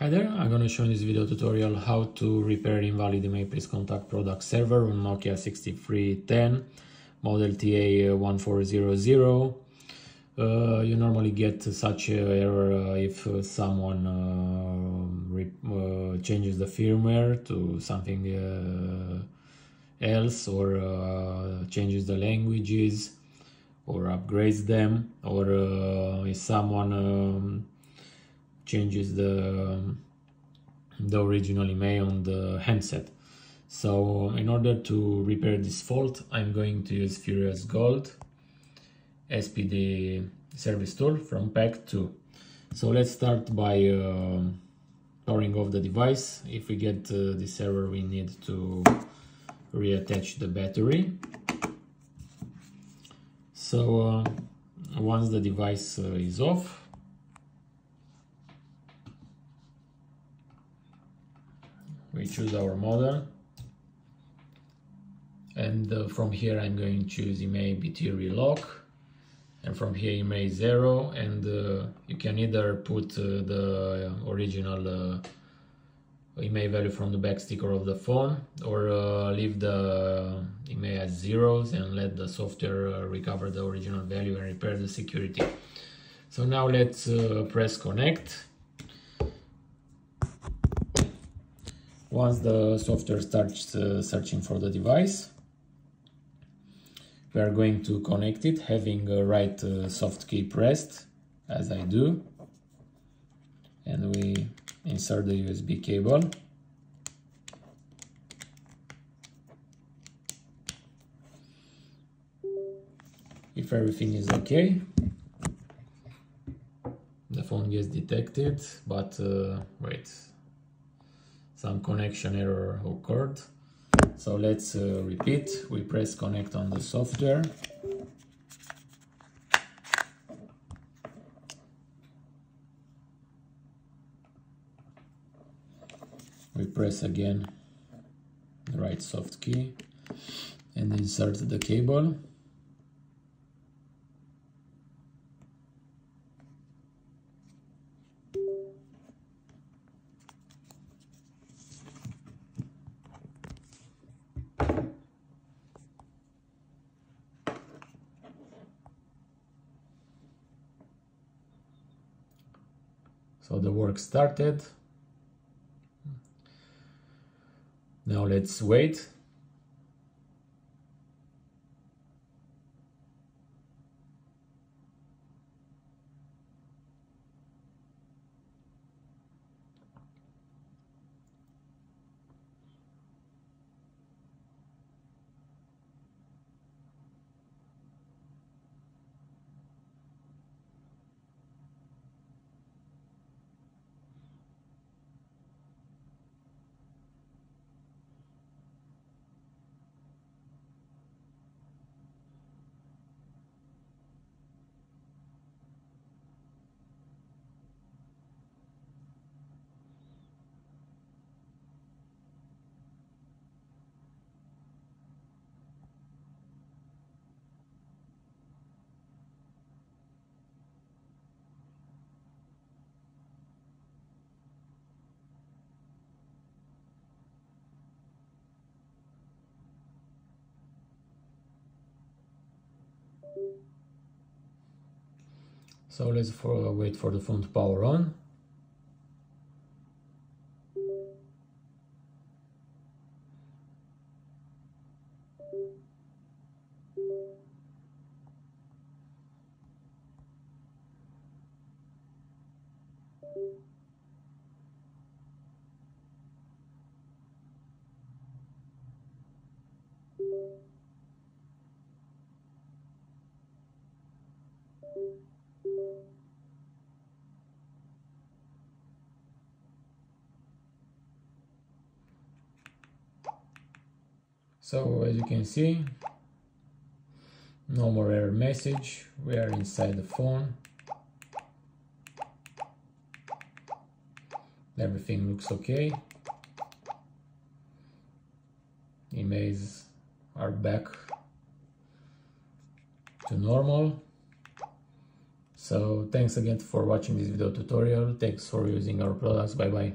Hi there, I'm going to show in this video tutorial how to repair Invalid IMEI Please contact product server on Nokia 6310 model TA-1400. You normally get such an error if someone changes the firmware to something else, or changes the languages, or upgrades them, or if someone changes the original email on the handset. So in order to repair this fault, I'm going to use FuriousGold SPD service tool from pack 2. So let's start by powering off the device. If we get this error, we need to reattach the battery. So once the device is off, we choose our model, and from here I'm going to choose IMEI BT relock, and from here IMEI 0, and you can either put the original IMEI value from the back sticker of the phone, or leave the IMEI as zeros and let the software recover the original value and repair the security. So now let's press connect. Once the software starts searching for the device, we are going to connect it, having a right soft key pressed, as I do, and we insert the USB cable. If everything is okay, the phone gets detected, but wait. Some connection error occurred. So let's repeat. We press connect on the software. We press again the right soft key and insert the cable. So the work started. Now let's wait. So let's wait for the phone to power on. So as you can see, no more error message. We are inside the phone. Everything looks okay. Emails are back to normal. So So thanks again for watching this video tutorial. Thanks for using our products. Bye bye.